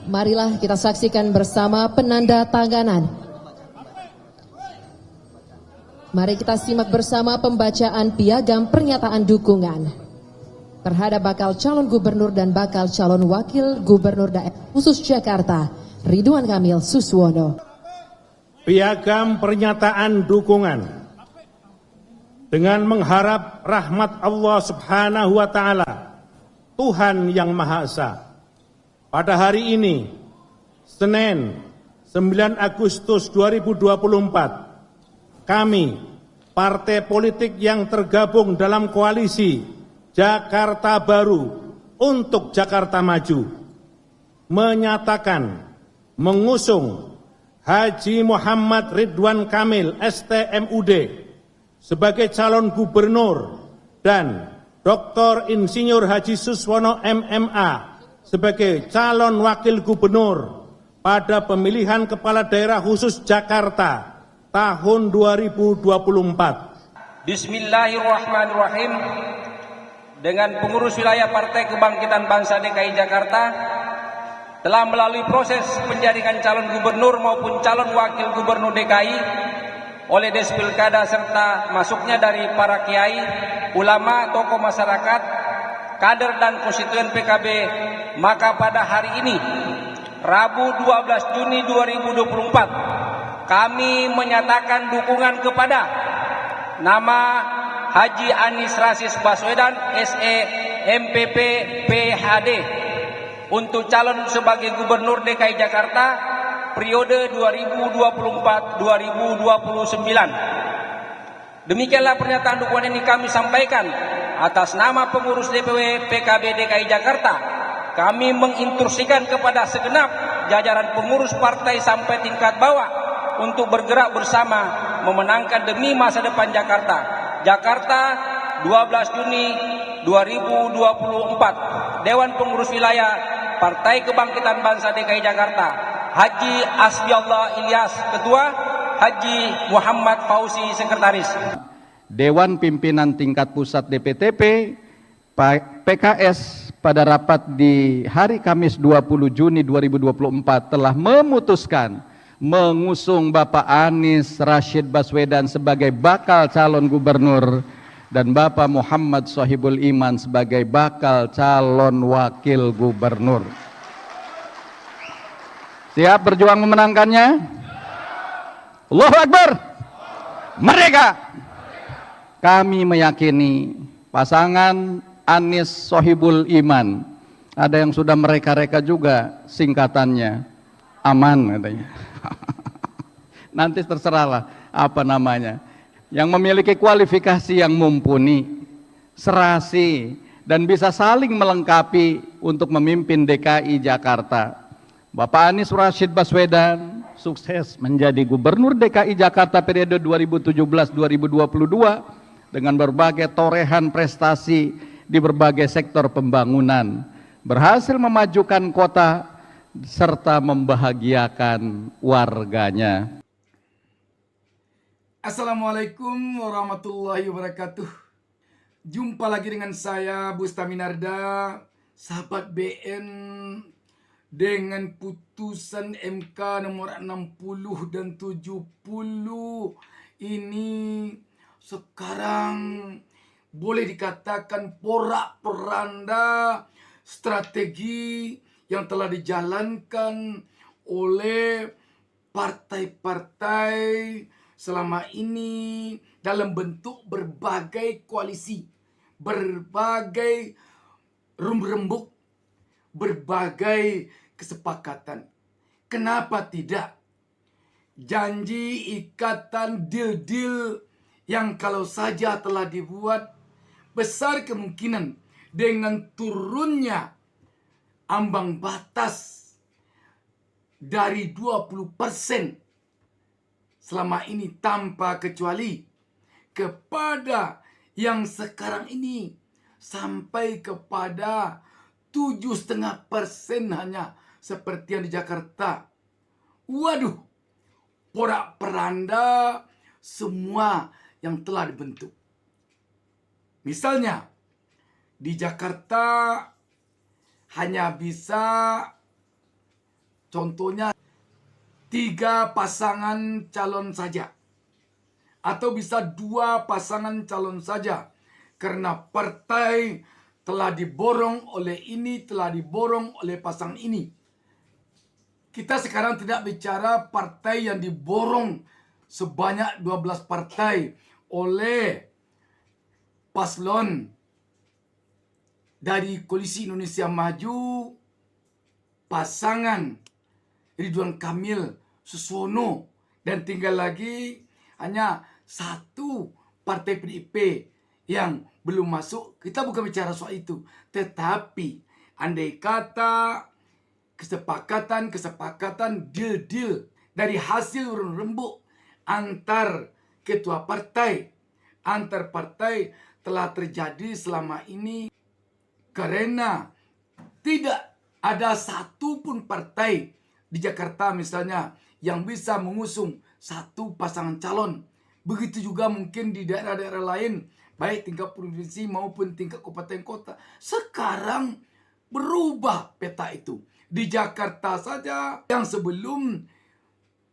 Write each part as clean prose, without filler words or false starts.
Marilah kita saksikan bersama penanda tanganan. Mari kita simak bersama pembacaan piagam pernyataan dukungan terhadap bakal calon gubernur dan bakal calon wakil gubernur daerah khusus Jakarta, Ridwan Kamil Suswono. Piagam pernyataan dukungan dengan mengharap rahmat Allah Subhanahu wa Ta'ala, Tuhan yang Maha Esa. Pada hari ini, Senin 9 Agustus 2024, kami, partai politik yang tergabung dalam koalisi Jakarta Baru untuk Jakarta Maju, menyatakan mengusung Haji Muhammad Ridwan Kamil STMUD sebagai calon gubernur dan Dr. Insinyur Haji Suswono MMA sebagai calon wakil gubernur pada pemilihan kepala daerah khusus Jakarta tahun 2024. Bismillahirrahmanirrahim. Dengan pengurus wilayah Partai Kebangkitan Bangsa DKI Jakarta telah melalui proses penjaringan calon gubernur maupun calon wakil gubernur DKI oleh Despilkada serta masuknya dari para kiai, ulama, tokoh masyarakat, kader dan konstituen PKB, maka pada hari ini, Rabu 12 Juni 2024, kami menyatakan dukungan kepada nama Haji Anies Rashid Baswedan SE MPP PHD untuk calon sebagai gubernur DKI Jakarta periode 2024-2029. Demikianlah pernyataan dukungan ini kami sampaikan atas nama pengurus DPW PKB DKI Jakarta. Kami menginstruksikan kepada segenap jajaran pengurus partai sampai tingkat bawah untuk bergerak bersama memenangkan demi masa depan Jakarta. Jakarta 12 Juni 2024. Dewan Pengurus Wilayah Partai Kebangkitan Bangsa DKI Jakarta, Haji Asbiallah Ilyas Ketua, Haji Muhammad Fauzi Sekretaris. Dewan Pimpinan Tingkat Pusat DPTP PKS pada rapat di hari Kamis 20 Juni 2024 telah memutuskan mengusung Bapak Anies Rashid Baswedan sebagai bakal calon gubernur dan Bapak Muhammad Sohibul Iman sebagai bakal calon wakil gubernur. Siap berjuang memenangkannya? Allahu Akbar! Merdeka! Kami meyakini pasangan Anies Sohibul Iman, ada yang sudah mereka-reka juga singkatannya, aman katanya. Nanti terserahlah apa namanya, yang memiliki kualifikasi yang mumpuni, serasi, dan bisa saling melengkapi untuk memimpin DKI Jakarta. Bapak Anies Rashid Baswedan sukses menjadi gubernur DKI Jakarta periode 2017-2022 dengan berbagai torehan prestasi di berbagai sektor pembangunan, berhasil memajukan kota serta membahagiakan warganya. Assalamualaikum warahmatullahi wabarakatuh. Jumpa lagi dengan saya Bustaminarda, sahabat BN. Dengan putusan MK nomor 60 dan 70 ini sekarang boleh dikatakan porak-poranda strategi yang telah dijalankan oleh partai-partai selama ini dalam bentuk berbagai koalisi, berbagai rembuk, berbagai kesepakatan. Kenapa tidak? Janji, ikatan, deal-deal yang kalau saja telah dibuat, besar kemungkinan dengan turunnya ambang batas dari 20% selama ini tanpa kecuali kepada yang sekarang ini sampai kepada 7,5% hanya seperti yang di Jakarta. Waduh, porak-poranda semua yang telah dibentuk. Misalnya di Jakarta hanya bisa Contohnya 3 pasangan calon saja. Atau bisa 2 pasangan calon saja. Karena partai telah diborong oleh ini, telah diborong oleh pasangan ini. Kita sekarang tidak bicara partai yang diborong sebanyak 12 partai oleh paslon dari Koalisi Indonesia Maju, pasangan Ridwan Kamil Susono, dan tinggal lagi hanya 1 partai PDIP yang belum masuk. Kita bukan bicara soal itu, tetapi andai kata kesepakatan deal dari hasil urun rembuk antar ketua partai, antar partai telah terjadi selama ini, karena tidak ada satupun partai di Jakarta misalnya yang bisa mengusung 1 pasangan calon. Begitu juga mungkin di daerah-daerah lain, baik tingkat provinsi maupun tingkat kabupaten kota. Sekarang berubah peta itu. Di Jakarta saja yang sebelum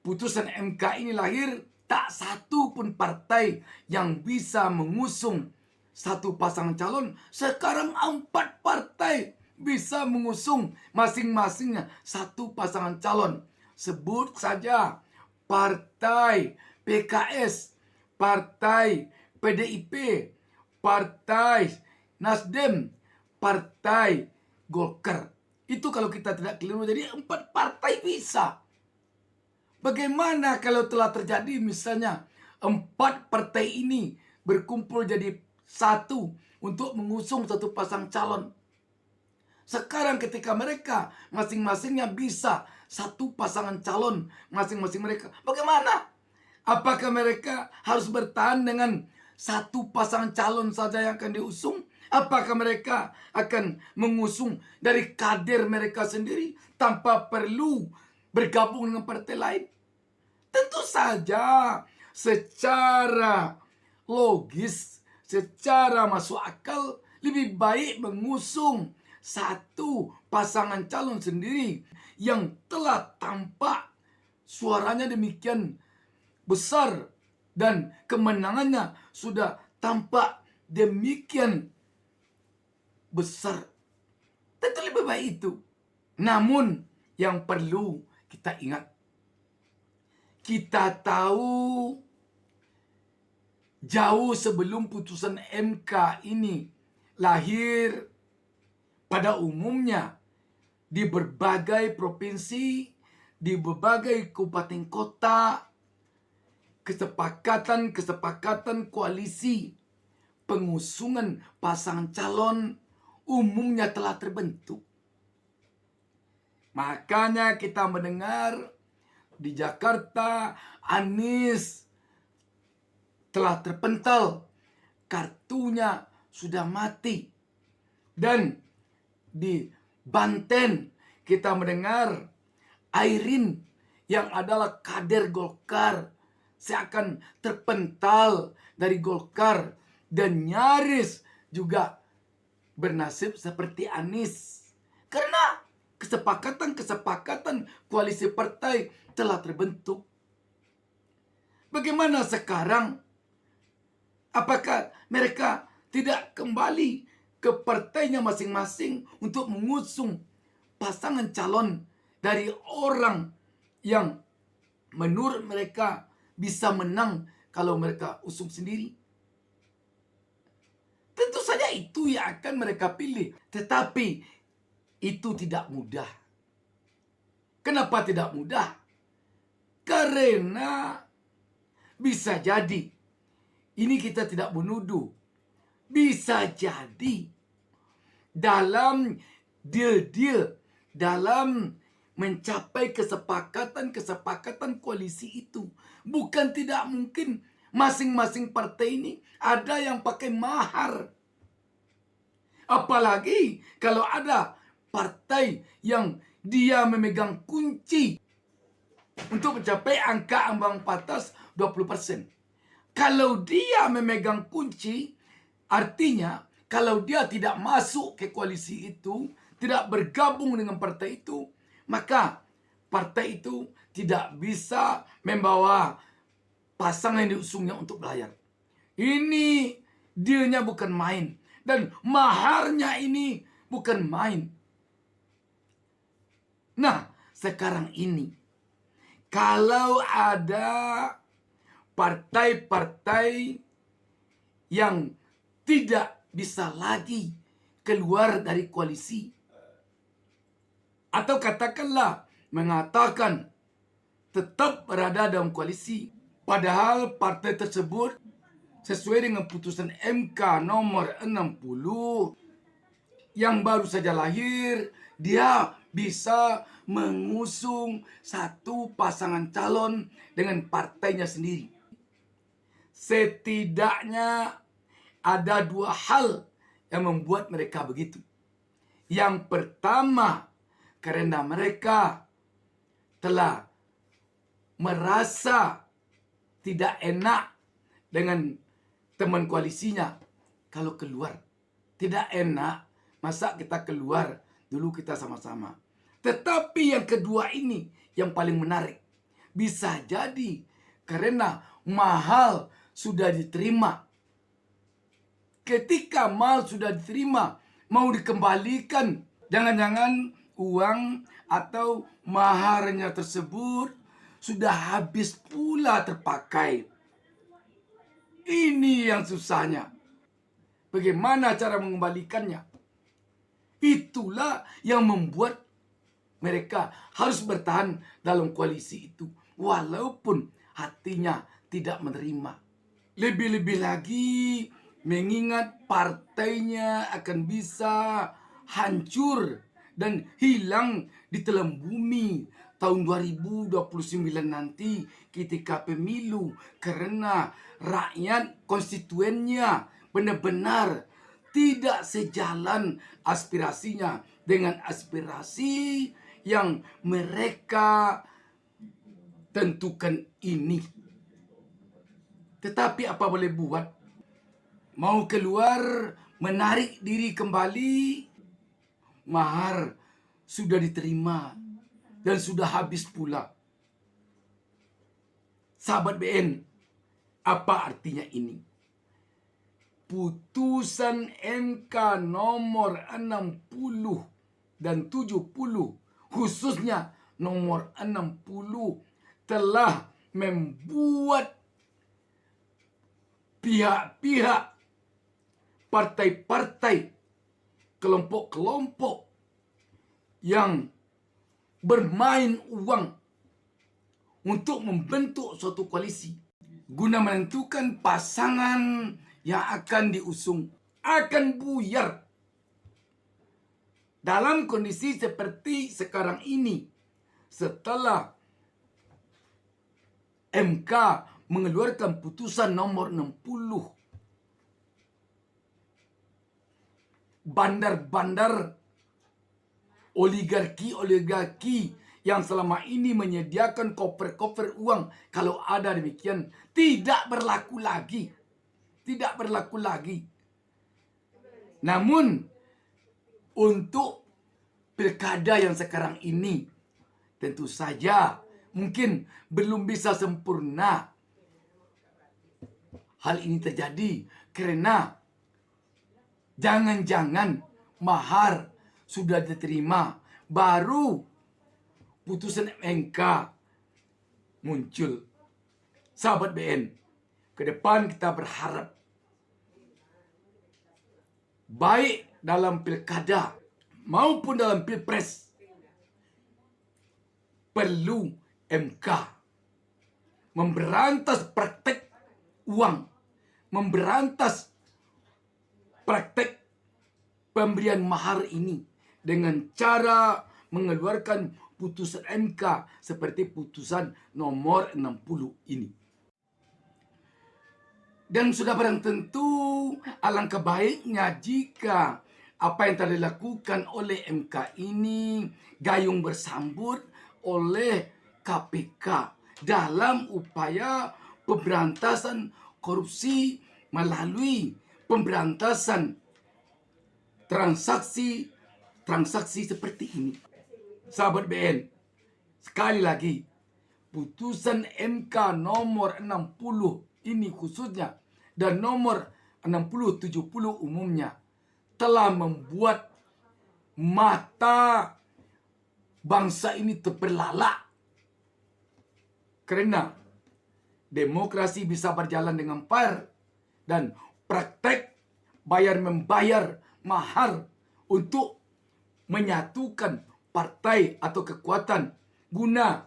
putusan MK ini lahir, tak satu pun partai yang bisa mengusung 1 pasangan calon. Sekarang 4 partai bisa mengusung masing-masingnya 1 pasangan calon. Sebut saja partai PKS, partai PDIP, partai Nasdem, partai Golkar. Itu kalau kita tidak keliru, jadi 4 partai bisa. Bagaimana kalau telah terjadi misalnya 4 partai ini berkumpul jadi 1 untuk mengusung 1 pasang calon. Sekarang ketika mereka masing-masingnya bisa 1 pasangan calon masing-masing mereka, bagaimana? Apakah mereka harus bertahan dengan 1 pasangan calon saja yang akan diusung? Apakah mereka akan mengusung dari kader mereka sendiri tanpa perlu bergabung dengan partai lain? Tentu saja secara logis, secara masuk akal, lebih baik mengusung 1 pasangan calon sendiri yang telah tampak suaranya demikian besar dan kemenangannya sudah tampak demikian besar. Tentu lebih baik itu. Namun yang perlu kita ingat, kita tahu jauh sebelum putusan MK ini lahir, pada umumnya di berbagai provinsi, di berbagai kabupaten kota, kesepakatan koalisi pengusungan pasangan calon umumnya telah terbentuk. Makanya kita mendengar di Jakarta Anies telah terpental, kartunya sudah mati. Dan di Banten kita mendengar Airin yang adalah kader Golkar seakan terpental dari Golkar dan nyaris juga bernasib seperti Anies. Karena kesepakatan koalisi partai telah terbentuk. Bagaimana sekarang? Apakah mereka tidak kembali ke partainya masing-masing untuk mengusung pasangan calon dari orang yang menurut mereka bisa menang kalau mereka usung sendiri? Tentu saja itu yang akan mereka pilih. Tetapi itu tidak mudah. Kenapa tidak mudah? Karena bisa jadi, ini kita tidak menuduh, bisa jadi dalam deal-deal, dalam mencapai kesepakatan koalisi itu, bukan tidak mungkin masing-masing partai ini ada yang pakai mahar. Apalagi kalau ada partai yang dia memegang kunci untuk mencapai angka ambang batas 20%. Kalau dia memegang kunci, artinya kalau dia tidak masuk ke koalisi itu, tidak bergabung dengan partai itu, maka partai itu tidak bisa membawa pasangan yang diusungnya untuk belayar. Ini dealnya bukan main. Dan maharnya ini bukan main. Nah, sekarang ini, kalau ada partai-partai yang tidak bisa lagi keluar dari koalisi, atau katakanlah mengatakan tetap berada dalam koalisi, padahal partai tersebut sesuai dengan putusan MK nomor 60 yang baru saja lahir, dia bisa mengusung satu pasangan calon dengan partainya sendiri. Setidaknya ada dua hal yang membuat mereka begitu. Yang pertama, karena mereka telah merasa tidak enak dengan teman koalisinya kalau keluar. Tidak enak, masa kita keluar, dulu kita sama-sama. Tetapi yang kedua ini yang paling menarik. Bisa jadi karena mahal sudah diterima. Ketika mahal sudah diterima, mau dikembalikan, jangan-jangan uang atau maharnya tersebut sudah habis pula terpakai. Ini yang susahnya. Bagaimana cara mengembalikannya? Itulah yang membuat mereka harus bertahan dalam koalisi itu, walaupun hatinya tidak menerima. Lebih-lebih lagi, mengingat partainya akan bisa hancur dan hilang di telan bumi tahun 2029 nanti ketika pemilu, karena rakyat konstituennya benar-benar tidak sejalan aspirasinya dengan aspirasi yang mereka tentukan ini. Tetapi apa boleh buat? Mau keluar, menarik diri kembali, mahar sudah diterima dan sudah habis pula. Sahabat BN, apa artinya ini? Putusan MK nomor 60 dan 70, khususnya nomor 60, telah membuat pihak-pihak, partai-partai, kelompok-kelompok yang bermain uang untuk membentuk suatu koalisi guna menentukan pasangan yang akan diusung akan buyar. Dalam kondisi seperti sekarang ini, setelah MK mengeluarkan putusan nomor 60, bandar-bandar oligarki yang selama ini menyediakan koper-koper uang, kalau ada demikian, tidak berlaku lagi. Tidak berlaku lagi. Namun, untuk pilkada yang sekarang ini, tentu saja mungkin belum bisa sempurna hal ini terjadi, karena jangan-jangan mahar sudah diterima, baru putusan MK muncul. Sahabat BN, ke depan kita berharap baik dalam pilkada maupun dalam pilpres, perlu MK memberantas praktek uang, memberantas praktek pemberian mahar ini dengan cara mengeluarkan putusan MK seperti putusan nomor 60 ini. Dan sudah barang tentu alangkah baiknya jika apa yang telah dilakukan oleh MK ini gayung bersambut oleh KPK dalam upaya pemberantasan korupsi melalui pemberantasan transaksi seperti ini. Sahabat BN, Sekali lagi, putusan MK nomor 60 ini khususnya dan nomor 60/70 umumnya telah membuat mata bangsa ini terbelalak. Karena demokrasi bisa berjalan dengan fair dan praktek bayar-membayar mahar untuk menyatukan partai atau kekuatan guna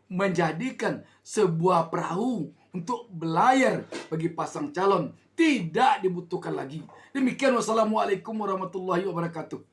menjadikan sebuah perahu untuk belayar bagi pasang calon tidak dibutuhkan lagi. Demikian, wassalamualaikum warahmatullahi wabarakatuh.